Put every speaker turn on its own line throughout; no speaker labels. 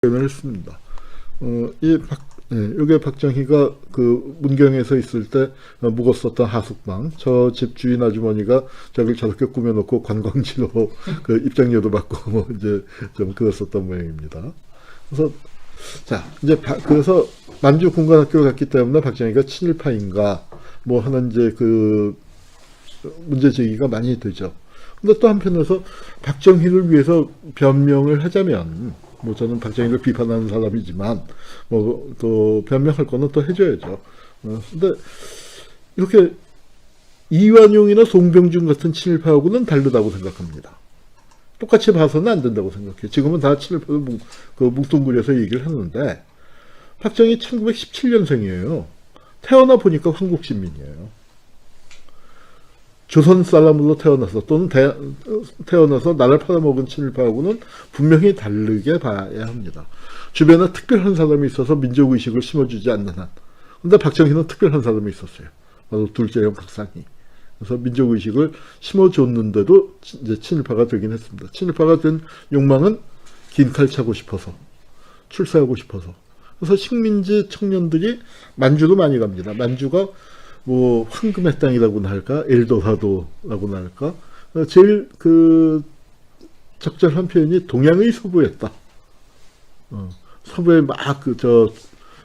표현을 했습니다. 요게 박정희가 그 문경에서 있을 때 묵었었던 하숙방, 저 집 주인 아주머니가 저를 저렇게 꾸며놓고 관광지로 그 입장료도 받고 뭐 이제 좀 그랬었던 모양입니다. 그래서 자 이제 그래서 만주 군관학교를 갔기 때문에 박정희가 친일파인가 뭐 하는 이제 그 문제 제기가 많이 되죠. 근데 또 한편에서 박정희를 위해서 변명을 하자면, 뭐 저는 박정희를 비판하는 사람이지만 뭐 또 변명할 거는 또 해줘야죠. 근데 이렇게 이완용이나 송병준 같은 친일파하고는 다르다고 생각합니다. 똑같이 봐서는 안 된다고 생각해요. 지금은 다 친일파로 뭉뚱그려서 얘기를 하는데, 박정희 1917년생이에요. 태어나 보니까 한국 시민이에요. 조선 사람으로 태어나서 또는 태어나서 나라를 팔아먹은 친일파하고는 분명히 다르게 봐야 합니다. 주변에 특별한 사람이 있어서 민족의식을 심어주지 않는 한. 근데 박정희는 특별한 사람이 있었어요. 바로 둘째 형 박상희. 그래서 민족의식을 심어줬는데도 이제 친일파가 되긴 했습니다. 친일파가 된 욕망은 긴 칼 차고 싶어서, 출세하고 싶어서. 그래서 식민지 청년들이 만주도 많이 갑니다. 만주가 뭐 황금의 땅이라고나 할까, 엘도라도라고나 할까, 제일 그 적절한 표현이 동양의 서부였다. 서부에 막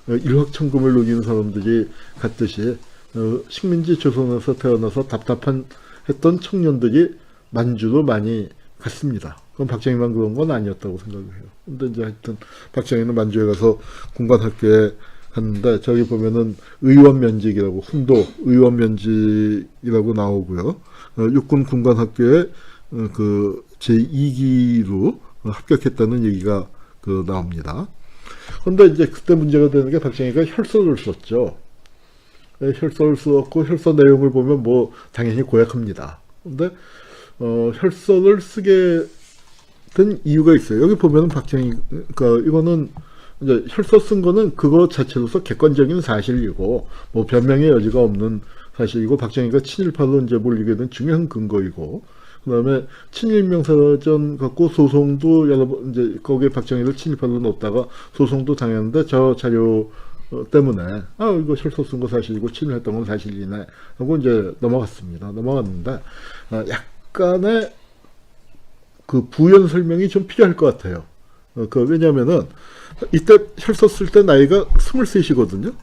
일확천금을 노리는 사람들이 갔듯이 식민지 조선에서 태어나서 했던 청년들이 만주로 많이 갔습니다. 그건 박정희만 그런 건 아니었다고 생각을 해요. 근데 이제 하여튼 박정희는 만주에 가서 군관학교에 갔는데, 저기 보면은 의원면직이라고, 훈도 의원면직이라고 나오고요. 육군 군관학교에 그 제2기로 합격했다는 얘기가 나옵니다. 그런데 이제 그때 문제가 되는 게, 박정희가 혈서를 썼죠. 혈서를 썼고, 혈서 내용을 보면 뭐 당연히 고약합니다. 근데 혈서를 쓰게 된 이유가 있어요. 여기 보면은 박정희가, 이거는 이제 혈서 쓴 거는 그거 자체로서 객관적인 사실이고, 뭐 변명의 여지가 없는 사실이고, 박정희가 친일파로 이제 몰리게 된 중요한 근거이고, 그 다음에 친일명사전 갖고 소송도 여러 번, 이제 거기에 박정희를 친일파로 넣었다가 소송도 당했는데, 저 자료 때문에 이거 혈서 쓴 거 사실이고 친일했던 건 사실이네 하고 이제 넘어갔는데, 약간의 그 부연 설명이 좀 필요할 것 같아요. 왜냐면은 이때 혈서 쓸 때 나이가 23이거든요.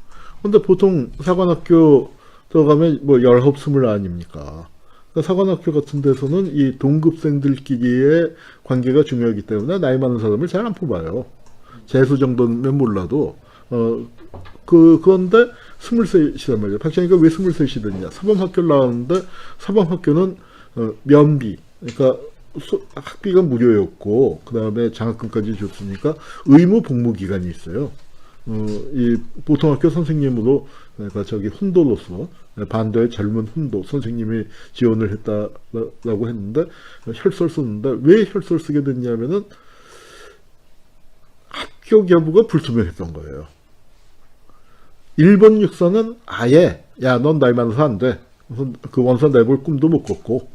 근데 보통 사관학교 들어가면 뭐 19, 20 아닙니까? 그러니까 사관학교 같은 데서는 이 동급생들끼리의 관계가 중요하기 때문에 나이 많은 사람을 잘 안 뽑아요. 재수 정도면 몰라도. 그런데 23이란 말이에요. 박정희가 왜 23이 됐냐? 사범학교를 나왔는데, 사범학교는 면비, 그러니까 학비가 무료였고, 그 다음에 장학금까지 줬으니까 의무 복무 기간이 있어요. 이 보통학교 선생님으로, 그러니까 훈도로서, 반도의 젊은 훈도 선생님이 지원을 했다라고 했는데, 혈서를 썼는데, 왜 혈서를 쓰게 됐냐면은 합격 여부가 불투명했던 거예요. 일본 육사는 아예, 야, 넌 나이 많아서 안 돼. 그 원서 내볼 꿈도 못 꿨고,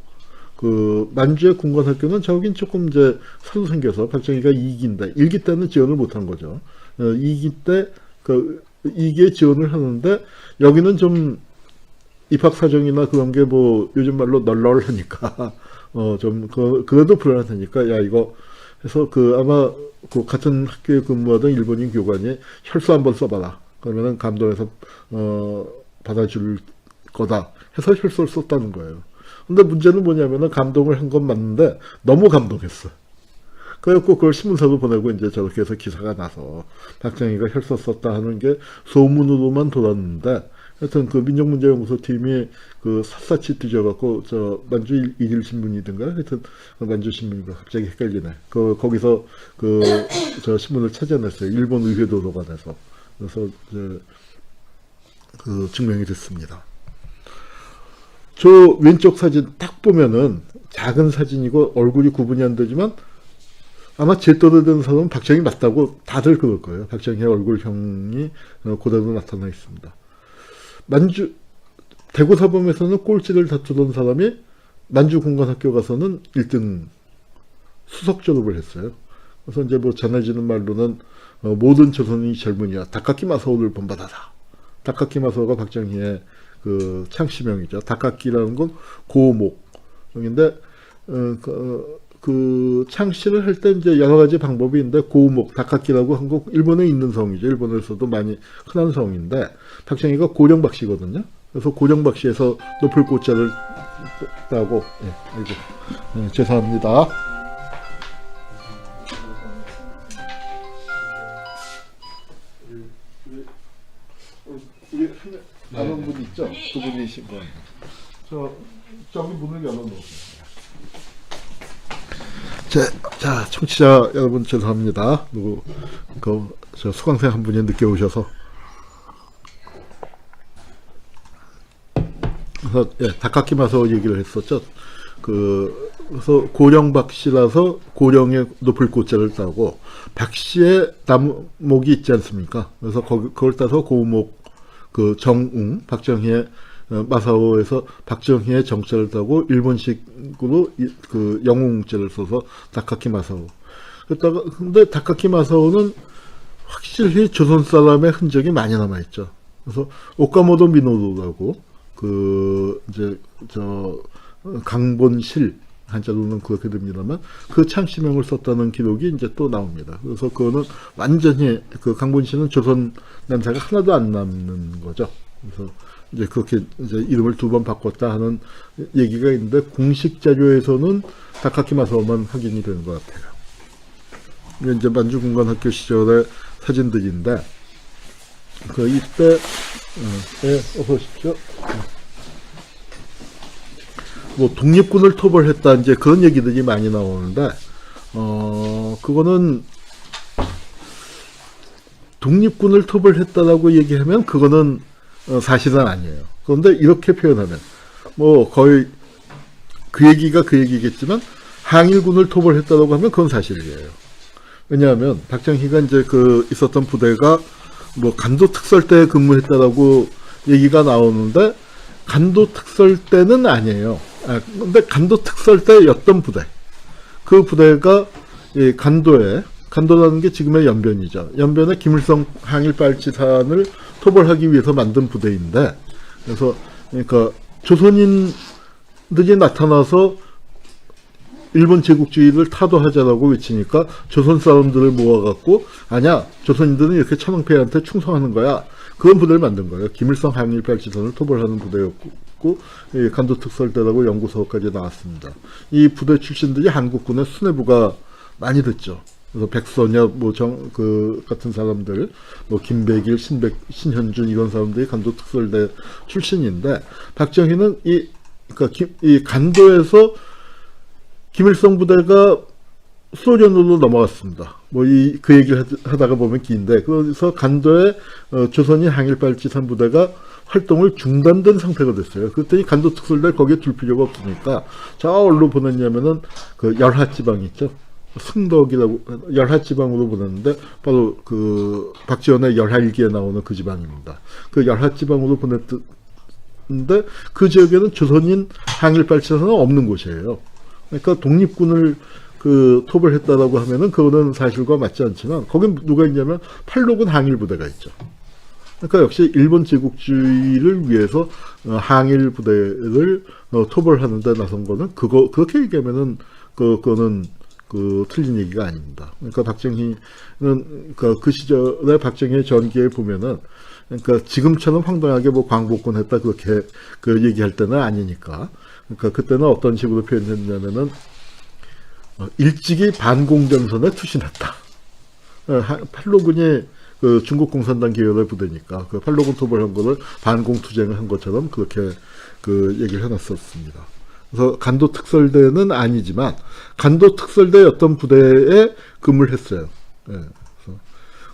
만주의 군관학교는 저긴 조금 이제 사도 생겨서 박정희가 2기인데, 1기 때는 지원을 못한 거죠. 2기 때, 2기에 지원을 하는데, 여기는 좀 입학사정이나 그런 게 뭐, 요즘 말로 널널하니까, 그래도 불안하니까, 야, 이거, 해서 아마 같은 학교에 근무하던 일본인 교관이 혈서 한번 써봐라. 그러면은 감동해서, 받아줄 거다. 해서 혈서를 썼다는 거예요. 근데 문제는 뭐냐면은 감동을 한 건 맞는데 너무 감동했어. 그래갖고 그걸 신문사로 보내고 이제 저렇게 해서 기사가 나서 박정희가 혈서 썼다 하는 게 소문으로만 돌았는데, 하여튼 민족문제연구소 팀이 샅샅이 뒤져갖고 만주 일일신문이든가 하여튼 만주신문인가 갑자기 헷갈리네. 거기서 저 신문을 찾아냈어요. 일본 의회도서관에서. 그래서 증명이 됐습니다. 저 왼쪽 사진 딱 보면은 작은 사진이고 얼굴이 구분이 안 되지만, 아마 제 또래 된 사람은 박정희 맞다고 다들 그럴 거예요. 박정희의 얼굴형이 그대로 나타나 있습니다. 대구 사범에서는 꼴찌를 다투던 사람이 만주 군관학교 가서는 1등 수석 졸업을 했어요. 그래서 이제 뭐 전해지는 말로는 모든 조선인이 젊은이야. 다카키 마사오를 본받아라. 다카키 마사오가 박정희의 그 창시명이죠. 다카키라는 건 고목인데 그 창시를 할 때 이제 여러 가지 방법이 있는데 고목, 다카키라고 한 거 일본에 있는 성이죠. 일본에서도 많이 흔한 성인데 박정희가 고령박씨거든요. 그래서 고령박씨에서 높을 고자를 따고 죄송합니다. 우리 아는 분 있죠? 두 분이신 분. 저기 문을 열어놓으세요. 자, 청취자 여러분 죄송합니다. 저 수강생 한 분이 늦게 오셔서. 그래서 다카키 마사오 얘기를 했었죠. 그래서 고령 박씨라서 고령의 높을 고자를 따고 박씨의 나목이 있지 않습니까? 그래서 그걸 따서 고목 그 정웅 박정희의 마사오에서 박정희의 정자를 따고 일본식으로 그 영웅자를 써서 다카키 마사오. 근데 다카키 마사오는 확실히 조선 사람의 흔적이 많이 남아 있죠. 그래서 오카모토 미노루라고 이제 강본실 한자로는 그렇게 됩니다만 그 창시명을 썼다는 기록이 이제 또 나옵니다. 그래서 그거는 완전히 그 강본실은 조선 냄새가 하나도 안 남는 거죠. 그래서 이제 그렇게 이제 이름을 2번 바꿨다 하는 얘기가 있는데 공식 자료에서는 다카키 마사오만 확인이 되는 것 같아요. 이게 이제 만주군관학교 시절의 사진들인데 이때 어서 오십시오. 뭐 독립군을 토벌했다 이제 그런 얘기들이 많이 나오는데 그거는 독립군을 토벌했다라고 얘기하면 그거는 사실은 아니에요. 그런데 이렇게 표현하면 뭐 거의 그 얘기가 그 얘기겠지만 항일군을 토벌했다라고 하면 그건 사실이에요. 왜냐하면 박정희가 이제 있었던 부대가 뭐 간도 특설대에 근무했다라고 얘기가 나오는데 간도 특설대는 아니에요. 근데 간도 특설대였던 부대. 그 부대가 이 간도라는 게 지금의 연변이죠. 연변에 김일성 항일 빨치산을 토벌하기 위해서 만든 부대인데, 그래서 그러니까 조선인들이 나타나서 일본 제국주의를 타도하자라고 외치니까 조선 사람들을 모아갖고 아니야 조선인들은 이렇게 천황폐하한테 충성하는 거야. 그런 부대를 만든 거예요. 김일성 항일 빨치산을 토벌하는 부대였고 간도특설대라고 연구소까지 나왔습니다. 이 부대 출신들이 한국군의 수뇌부가 많이 됐죠. 그래서 백선엽 같은 사람들, 김백일, 신현준 이런 사람들이 간도특설대 출신인데 박정희는 이 간도에서 김일성 부대가 소련으로 넘어갔습니다. 그 얘기를 하다가 보면 긴데, 그래서 간도에 조선인 항일빨치산 부대가 활동을 중단된 상태가 됐어요. 그랬더니 간도 특설대 거기에 둘 필요가 없으니까, 저 어디로 보냈냐면은, 열하지방 있죠? 승덕이라고, 열하지방으로 보냈는데, 바로 박지원의 열하일기에 나오는 그 지방입니다. 그 열하지방으로 보냈는데, 그 지역에는 조선인 항일빨치산은 없는 곳이에요. 그러니까 독립군을 토벌했다라고 하면은 그거는 사실과 맞지 않지만 거긴 누가 있냐면 팔로군 항일부대가 있죠. 그러니까 역시 일본 제국주의를 위해서 항일 부대를 토벌하는 데 나선 거는 그렇게 얘기하면은 그거는 틀린 얘기가 아닙니다. 그러니까 박정희는 그 시절에 박정희의 전기에 보면은 그러니까 지금처럼 황당하게 광복군 했다 그렇게 얘기할 때는 아니니까. 그러니까 그때는 어떤 식으로 표현했냐면은 일찍이 반공전선에 투신했다. 팔로군이 중국 공산당 계열의 부대니까 팔로군 토벌한 거를 반공투쟁을 한 것처럼 그렇게 얘기를 해놨었습니다. 그래서 간도 특설대는 아니지만 간도 특설대 어떤 부대에 근무를 했어요.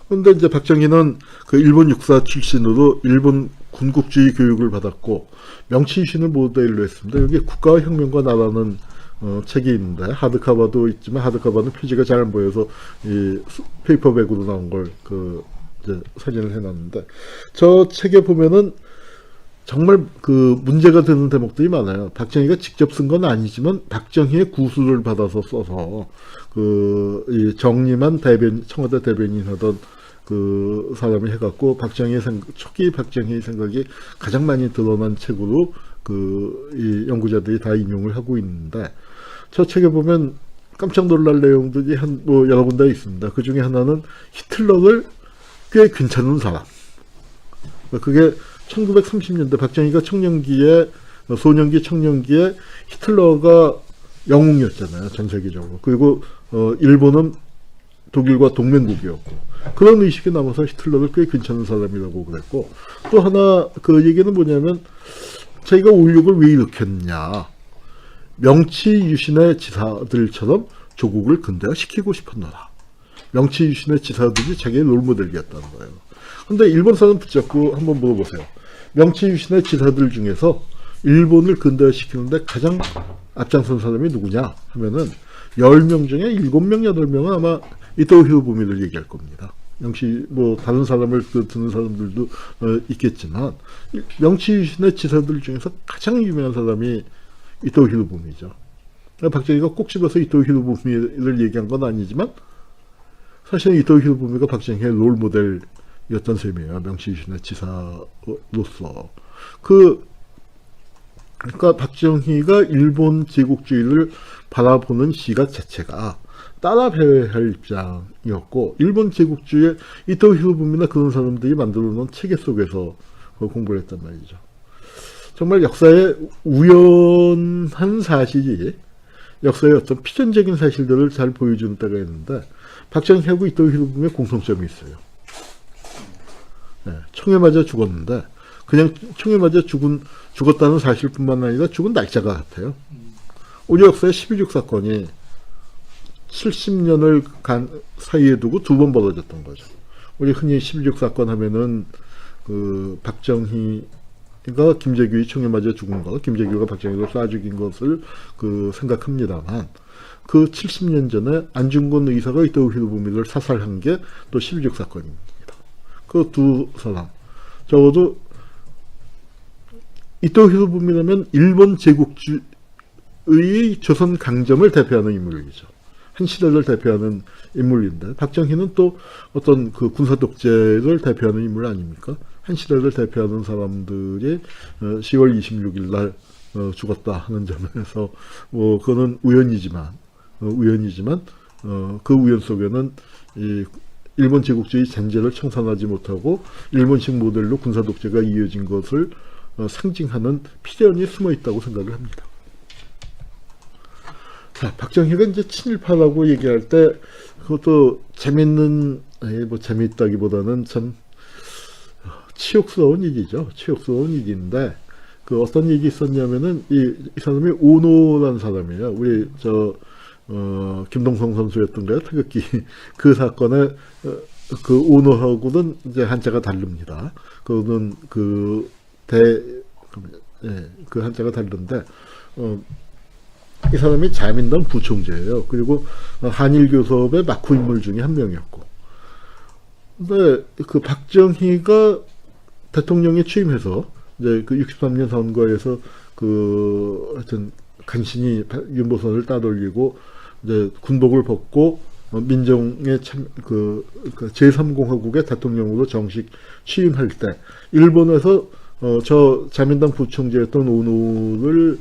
그런데 이제 박정희는 일본 육사 출신으로 일본 군국주의 교육을 받았고 명치유신을 모델로 했습니다. 여기 국가와 혁명과 나라는 책이 있는데 하드카바도 있지만 하드카바는 표지가 잘 안 보여서 이 페이퍼백으로 나온 걸 이제 사진을 해놨는데 저 책에 보면은 정말 그 문제가 되는 대목들이 많아요. 박정희가 직접 쓴 건 아니지만 박정희의 구술을 받아서 써서 이 정리만 청와대 대변인 하던 그 사람이 해갖고 초기 박정희의 생각이 가장 많이 드러난 책으로 이 연구자들이 다 인용을 하고 있는데, 저 책에 보면 깜짝 놀랄 내용들이 여러 군데 있습니다. 그 중에 하나는 히틀러를 꽤 괜찮은 사람. 그게 1930년대 박정희가 소년기 청년기에 히틀러가 영웅이었잖아요, 전 세계적으로. 그리고 일본은 독일과 동맹국이었고, 그런 의식이 남아서 히틀러를 꽤 괜찮은 사람이라고 그랬고, 또 하나 그 얘기는 뭐냐면, 자기가 올육을 왜 일으켰냐, 명치 유신의 지사들처럼 조국을 근대화시키고 싶었노라. 명치 유신의 지사들이 자기의 롤모델이었다는 거예요. 근데 일본 사람 붙잡고 한번 물어보세요. 명치 유신의 지사들 중에서 일본을 근대화시키는데 가장 앞장선 사람이 누구냐 하면은 10명 중에 7명, 8명은 아마 이토 히로부미를 얘기할 겁니다. 명치 다른 사람을 듣는 사람들도 있겠지만, 명치 유신의 지사들 중에서 가장 유명한 사람이 이토 히로부미죠. 박정희가 꼭 집어서 이토 히로부미를 얘기한 건 아니지만, 사실은 이토 히로부미가 박정희의 롤모델이었던 셈이에요. 명치 유신의 지사로서. 그러니까 박정희가 일본 제국주의를 바라보는 시각 자체가 따라해야 할 입장이었고, 일본 제국주의의 이토 히로부미나 그런 사람들이 만들어 놓은 체계 속에서 공부를 했단 말이죠. 정말 역사의 우연한 사실이 역사의 어떤 필연적인 사실들을 잘 보여주는 때가 있는데, 박정희하고 이토 히로부미의 공통점이 있어요. 네, 총에 맞아 죽었는데, 그냥 총에 맞아 죽었다는 사실뿐만 아니라 죽은 날짜가 같아요. 우리 역사의 12.6 사건이 70년을 사이에 두고 2번 벌어졌던 거죠. 우리 흔히 12.6 사건 하면은 박정희가 김재규의 총에 맞아 죽은 것, 김재규가 박정희를 쏴 죽인 것을 생각합니다만, 그 70년 전에 안중근 의사가 이토 히로부미를 사살한 게 또 12.6 사건입니다. 그 두 사람, 적어도 이토 히로부미라면 일본 제국주의 조선 강점을 대표하는 인물이죠. 한 시대를 대표하는 인물인데, 박정희는 또 어떤 군사 독재를 대표하는 인물 아닙니까? 한 시대를 대표하는 사람들이 10월 26일 날 죽었다 하는 점에서 그거는 우연이지만 그 우연 속에는 이 일본 제국주의 잔재를 청산하지 못하고 일본식 모델로 군사 독재가 이어진 것을 상징하는 필연이 숨어 있다고 생각을 합니다. 자, 박정희가 이제 친일파라고 얘기할 때, 그것도 재미있다기보다는 참 치욕스러운 일이죠. 치욕스러운 일인데, 어떤 일이 있었냐면은, 이 사람이 오노라는 사람이에요. 우리 김동성 선수였던가요? 태극기. 그 사건에, 오노하고는 이제 한자가 다릅니다. 그거는 한자가 다른데, 이 사람이 자민당 부총재예요. 그리고 한일교섭의 막후 인물 중에 한 명이었고. 근데 박정희가 대통령에 취임해서 이제 63년 선거에서 하여튼 간신히 윤보선을 따돌리고 이제 군복을 벗고 민정의 제3공화국의 대통령으로 정식 취임할 때, 일본에서 저 자민당 부총재였던 오노를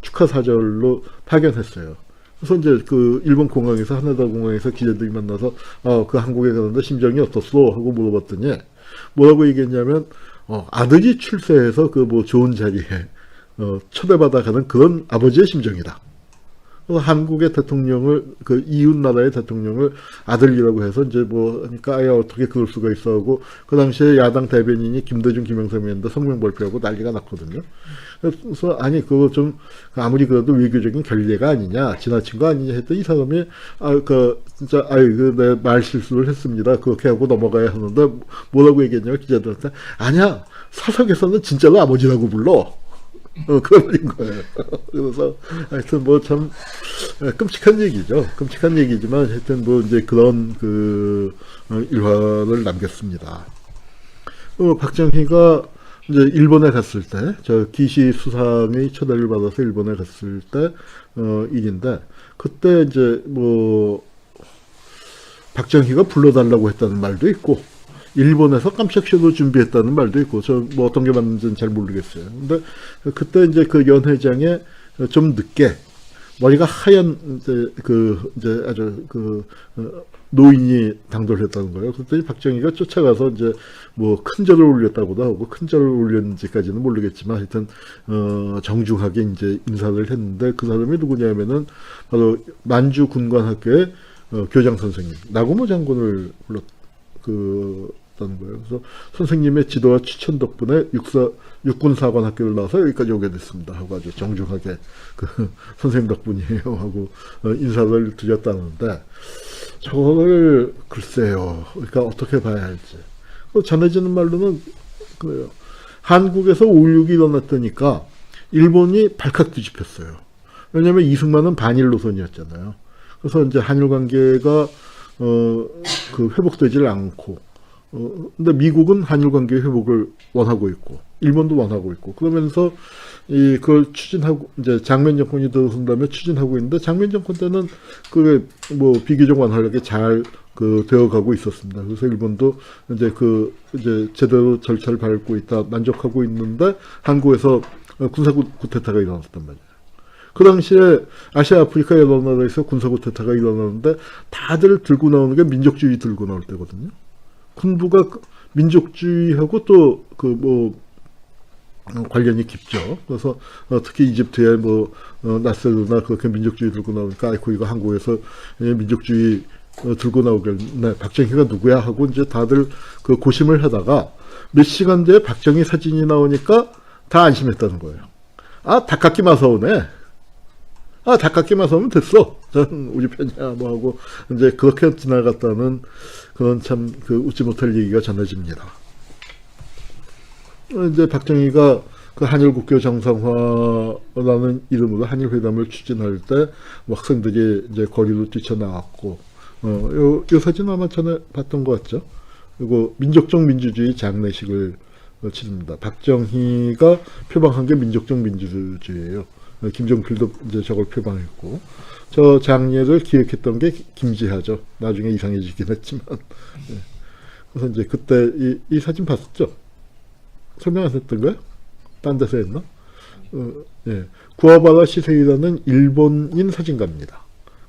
축하 사절로 파견했어요. 그래서 이제 일본 공항에서, 하나다 공항에서 기자들이 만나서 한국에 가는데 심정이 어떻소? 하고 물어봤더니 뭐라고 얘기했냐면, 아들이 출세해서 좋은 자리에 초대받아 가는 그런 아버지의 심정이다. 그래서 한국의 대통령을, 이웃 나라의 대통령을 아들이라고 해서 이제 하니까, 어떻게 그럴 수가 있어 하고, 그 당시에 야당 대변인이 김대중, 김영삼이었는데 성명 발표하고 난리가 났거든요. 그래서, 그거 좀, 아무리 그래도 외교적인 결례가 아니냐, 지나친 거 아니냐 했더니, 이 사람이, 진짜, 내 말 실수를 했습니다. 그렇게 하고 넘어가야 하는데, 뭐라고 얘기했냐면, 기자들한테, 아니야, 사석에서는 진짜로 아버지라고 불러. 그런 말인 거예요. 그래서, 하여튼 참, 끔찍한 얘기죠. 끔찍한 얘기지만, 하여튼 이제 그런 일화를 남겼습니다. 박정희가, 이제 일본에 갔을 때, 저 기시 수상의 초대를 받아서 일본에 갔을 때, 일인데, 그때 이제 뭐, 박정희가 불러달라고 했다는 말도 있고, 일본에서 깜짝 쇼도 준비했다는 말도 있고, 저 뭐 어떤 게 맞는지는 잘 모르겠어요. 근데 그때 이제 그 연회장에 좀 늦게, 머리가 하얀, 이제 아주 노인이 당돌을 했다는 거예요. 그랬더니 박정희가 쫓아가서 이제 뭐 큰 절을 올렸다고도 하고, 큰 절을 올렸는지까지는 모르겠지만 하여튼 정중하게 이제 인사를 했는데, 그 사람이 누구냐면은 바로 만주 군관학교의 교장 선생님 나고모 장군을 불렀다는 거예요. 그래서 선생님의 지도와 추천 덕분에 육군사관학교를 나와서 여기까지 오게 됐습니다 하고 아주 정중하게 그 선생님 덕분이에요 하고 인사를 드렸다는데, 저걸 글쎄요, 그러니까 어떻게 봐야 할지. 전해지는 말로는 그래요. 한국에서 5.16이 일어났다니까 일본이 발칵 뒤집혔어요. 왜냐하면 이승만은 반일 노선이었잖아요. 그래서 이제 한일 관계가 회복되질 않고, 근데 미국은 한일 관계 회복을 원하고 있고, 일본도 원하고 있고, 그러면서 그걸 추진하고, 이제 장면 정권이 들어선 다음에 추진하고 있는데, 장면 정권 때는 그게 뭐 비교적 완활하게 잘 되어가고 있었습니다. 그래서 일본도 이제 제대로 절차를 밟고 있다, 만족하고 있는데, 한국에서 군사 쿠데타가 일어났단 말이에요. 그 당시에 아시아 아프리카 여러 나라에서 군사 쿠데타가 일어나는데 다들 들고 나오는 게 민족주의 들고 나올 때거든요. 군부가 민족주의하고 또 관련이 깊죠. 그래서 특히 이집트에 나세르나 그렇게 민족주의 들고 나오니까 아이고 이거 한국에서 민족주의 들고 나오겠네. 박정희가 누구야 하고 이제 다들 고심을 하다가 몇 시간 뒤에 박정희 사진이 나오니까 다 안심했다는 거예요. 아, 닭깎기 마사오네. 아, 닭깎기 마사오면 됐어. 전 우리 편이야. 뭐 하고 이제 그렇게 지나갔다는 그런 참 웃지 못할 얘기가 전해집니다. 이제 박정희가 그 한일 국교 정상화라는 이름으로 한일 회담을 추진할 때 학생들이 이제 거리로 뛰쳐나왔고, 요 사진 아마 전에 봤던 것 같죠? 그리고 민족적 민주주의 장례식을 치릅니다. 박정희가 표방한 게 민족적 민주주의예요. 김종필도 이제 저걸 표방했고, 저 장례를 기획했던 게 김지하죠. 나중에 이상해지긴 했지만. 그래서 이제 그때 이 사진 봤었죠? 설명 안 했던가요? 딴 데서 했나? 예. 구아바라 시세이라는 일본인 사진가입니다.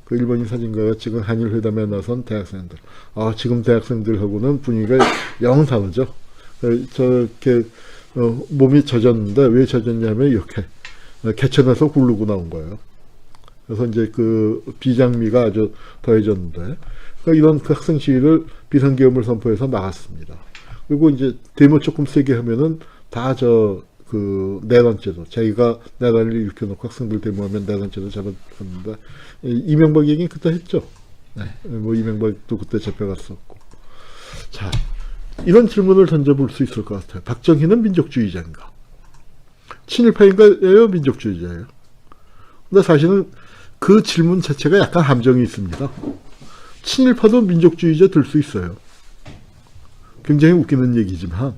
그 일본인 사진가가 지금 한일회담에 나선 대학생들. 아, 지금 대학생들하고는 분위기가 영 다르죠. 저렇게 몸이 젖었는데 왜 젖었냐면 이렇게 개천에서 굴르고 나온 거예요. 그래서 이제 비장미가 아주 더해졌는데, 그러니까 이런 학생 시위를 비상계엄을 선포해서 막았습니다. 그리고 이제 데모 조금 세게 하면은 다 내란죄로, 자기가 내란을 일으켜놓고 학생들 데모하면 내란죄로 잡았는데, 이명박 얘기는 그때 했죠. 네. 뭐 이명박도 그때 잡혀갔었고. 자, 이런 질문을 던져볼 수 있을 것 같아요. 박정희는 민족주의자인가? 친일파인가요? 민족주의자예요? 근데 사실은 그 질문 자체가 약간 함정이 있습니다. 친일파도 민족주의자 될 수 있어요. 굉장히 웃기는 얘기지만,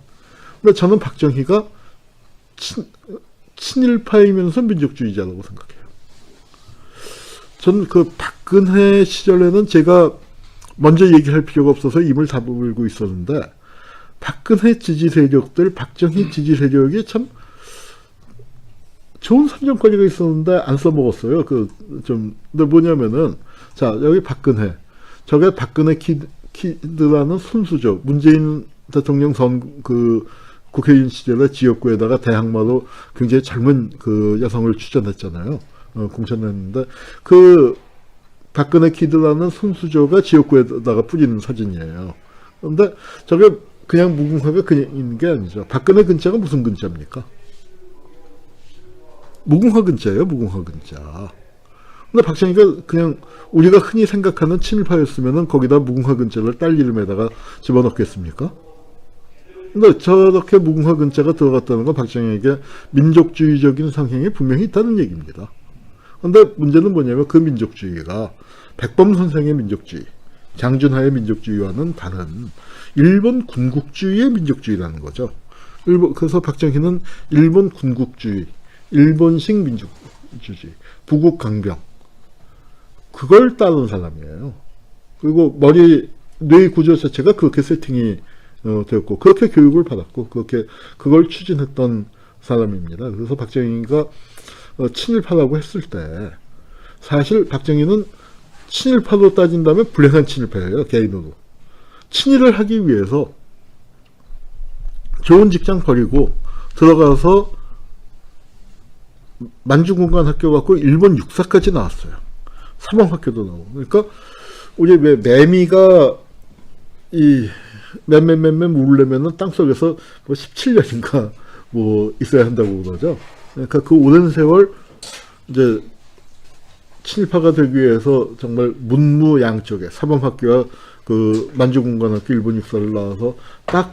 근데 저는 박정희가 친일파이면서 민족주의자라고 생각해요. 저는 박근혜 시절에는 제가 먼저 얘기할 필요가 없어서 입을 다물고 있었는데, 박근혜 지지 세력들, 박정희 지지 세력이 참 좋은 삼정거리가 있었는데 안 써먹었어요. 근데 뭐냐면은, 자, 여기 박근혜. 저게 박근혜 키드라는 손수죠. 문재인 대통령 국회의원 시절에 지역구에다가 대항마로 굉장히 젊은 여성을 추천했잖아요. 공천했는데, 박근혜 키드라는 손수조가 지역구에다가 뿌리는 사진이에요. 그런데 저게 그냥 무궁화가 그냥 있는 게 아니죠. 박근혜 근자가 무슨 근자입니까? 무궁화 근자예요, 무궁화 근자. 근데 박정희가 그냥 우리가 흔히 생각하는 친일파였으면은 거기다 무궁화 근자를 딸 이름에다가 집어넣겠습니까? 근데 저렇게 무궁화 근자가 들어갔다는 건 박정희에게 민족주의적인 성향이 분명히 있다는 얘기입니다. 근데 문제는 뭐냐면 그 민족주의가 백범 선생의 민족주의, 장준하의 민족주의와는 다른 일본 군국주의의 민족주의라는 거죠. 그래서 박정희는 일본 군국주의, 일본식 민주주의, 부국 강병, 그걸 따른 사람이에요. 그리고 뇌 구조 자체가 그렇게 세팅이 되었고, 그렇게 교육을 받았고, 그걸 추진했던 사람입니다. 그래서 박정희가 친일파라고 했을 때, 사실 박정희는 친일파로 따진다면 불행한 친일파예요, 개인으로. 친일을 하기 위해서 좋은 직장 버리고 들어가서 만주군관학교 갖고 일본 육사까지 나왔어요. 사범학교도 나오고. 그러니까 우리 왜 매미가 이 맴 울려면은 땅속에서 뭐 17년인가 뭐 있어야 한다고 그러죠. 그러니까 그 오랜 세월 이제 친일파가 되기 위해서 정말 문무양쪽에 사범학교와 그 만주군관학교 일본 육사를 나와서 딱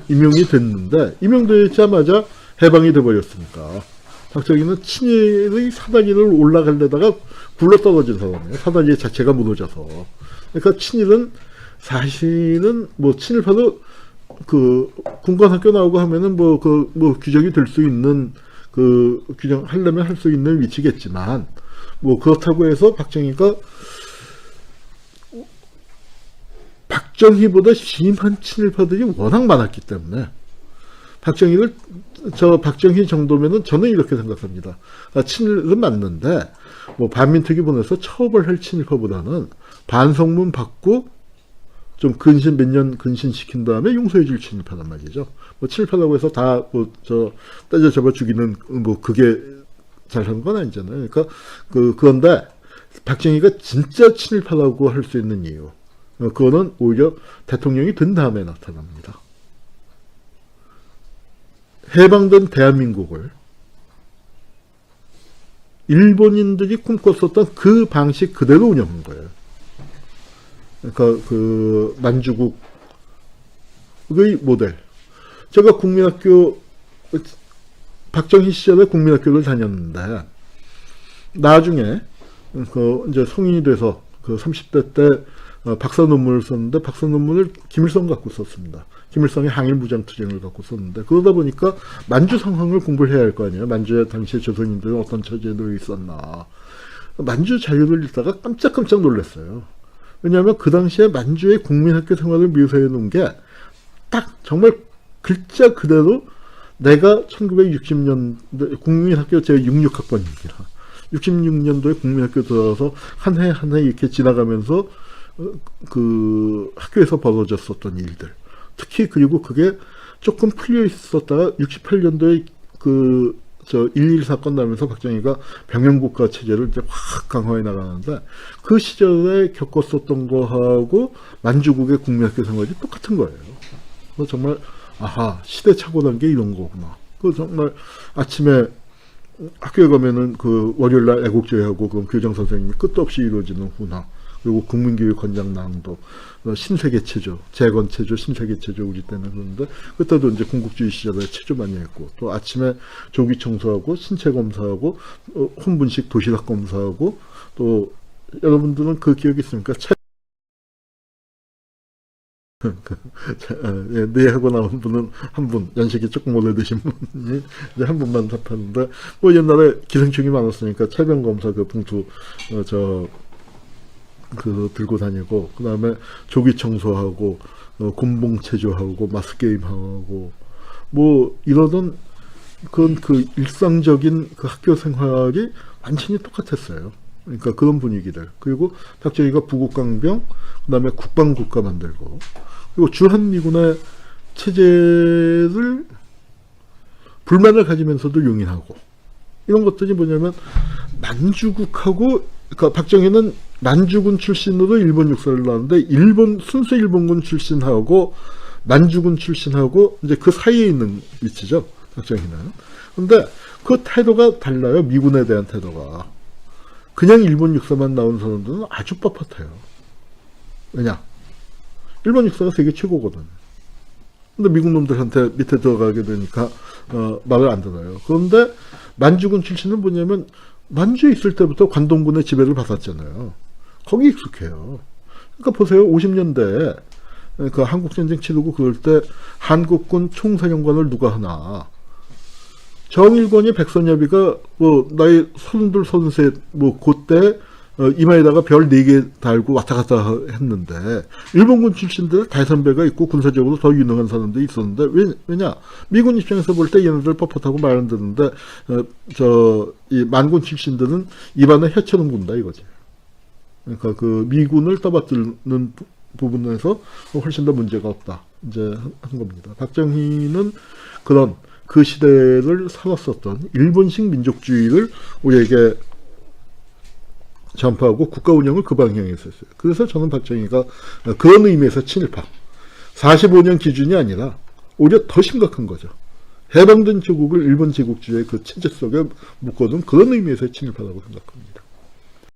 임용이 됐는데, 임용되자마자 해방이 돼버렸으니까 박정희는 친일의 사다리를 올라가려다가 굴러 떨어진 사람이에요. 사다리 자체가 무너져서. 그러니까 친일은 사실은 뭐 친일파도 그 군관학교 나오고 하면은 뭐 규정이 될 수 있는, 그 규정하려면 할 수 있는 위치겠지만, 뭐 그렇다고 해서 박정희가 박정희보다 심한 친일파들이 워낙 많았기 때문에 박정희 정도면은 저는 이렇게 생각합니다. 친일은 맞는데 뭐 반민특위 보내서 처벌할 친일파보다는 반성문 받고 좀 몇 년 근신시킨 다음에 용서해줄 친일파란 말이죠. 뭐 친일파라고 해서 다 때려 잡아 죽이는 그게 잘하는 건 아니잖아요. 그러니까 그런데 박정희가 진짜 친일파라고 할 수 있는 이유, 그거는 오히려 대통령이 된 다음에 나타납니다. 해방된 대한민국을 일본인들이 꿈꿨었던 그 방식 그대로 운영한 거예요. 그러니까 그 만주국의 모델. 제가 박정희 시절에 국민학교를 다녔는데, 나중에 이제 성인이 돼서 30대 때 박사 논문을 썼는데, 박사 논문을 김일성 갖고 썼습니다. 김일성의 항일 무장투쟁을 갖고 썼는데, 그러다 보니까 만주 상황을 공부를 해야 할 거 아니에요. 만주에 당시에 조선인들은 어떤 처지에 놓여 있었나. 만주 자료를 읽다가 깜짝깜짝 놀랐어요. 왜냐하면 그 당시에 만주의 국민학교 생활을 묘사해 놓은 게 딱 정말 글자 그대로, 내가 1960년대 국민학교 제가 66학번입니다. 66년도에 국민학교 들어가서 한 해 한 해 이렇게 지나가면서 그 학교에서 벌어졌었던 일들, 특히 그리고 그게 조금 풀려 있었다가 68년도에 1.1 사건 나면서 박정희가 병영국가 체제를 이제 확 강화해 나가는데, 그 시절에 겪었었던 거하고 만주국의 국민학교 생활이 똑같은 거예요. 정말 시대착오란 게 이런 거구나. 정말 아침에 학교에 가면은 월요일날 애국제하고 교장 선생님이 끝도 없이 이루어지는구나. 그리고 국민교육헌장 낭독, 신세계체조, 재건체조, 신세계체조 우리 때는 그런데, 그때도 이제 군국주의 시절에 체조 많이 했고, 또 아침에 조기 청소하고 신체 검사하고 혼분식 도시락 검사하고, 또 여러분들은 그 기억이 있습니까? 뇌하고 나온 분은 한 분, 연식이 조금 오래되신 분이 이제 한 분만 답하는데, 뭐 옛날에 기생충이 많았으니까 체변검사 봉투 들고 다니고, 그 다음에 조기 청소하고 곤봉 체조하고 마스게임하고 뭐 이러던 그 일상적인 그 학교 생활이 완전히 똑같았어요. 그러니까 그런 분위기들. 그리고 박정희가 부국강병, 그 다음에 국방국가 만들고, 그리고 주한미군의 체제를 불만을 가지면서도 용인하고, 이런 것들이 뭐냐면 만주국하고, 그러니까 박정희는 만주군 출신으로 일본 육사를 나왔는데, 순수 일본군 출신하고 만주군 출신하고 이제 그 사이에 있는 위치죠, 박정희는. 근데 그 태도가 달라요. 미군에 대한 태도가. 그냥 일본 육사만 나온 사람들은 아주 뻣뻣해요. 왜냐? 일본 육사가 세계 최고거든. 근데 미국 놈들한테 밑에 들어가게 되니까 말을 안 들어요. 그런데 만주군 출신은 뭐냐면, 만주에 있을 때부터 관동군의 지배를 받았잖아요. 거기 익숙해요. 그러니까 보세요. 50년대에 그 한국전쟁 치르고 그럴 때 한국군 총사령관을 누가 하나. 정일권이 백선엽이가 뭐 나이 32, 33, 뭐 그때 이마에다가 별 4개 달고 왔다 갔다 했는데 일본군 출신들 대선배가 있고 군사적으로 더 유능한 사람들이 있었는데 왜냐 미군 입장에서 볼 때 얘네들 뻣뻣하고 말 안 듣는데 이 만군 출신들은 입안에 해처럼 군다 이거지. 그러니까 그 미군을 떠받드는 부분에서 훨씬 더 문제가 없다 이제 한 겁니다. 박정희는 그런 그 시대를 살았었던 일본식 민족주의를 우리에게 전파하고 국가 운영을 그 방향에서 했어요. 그래서 저는 박정희가 그런 의미에서 친일파 45년 기준이 아니라 오히려 더 심각한 거죠. 해방된 조국을 일본 제국주의의 그 체제 속에 묶어둔 그런 의미에서 친일파라고 생각합니다.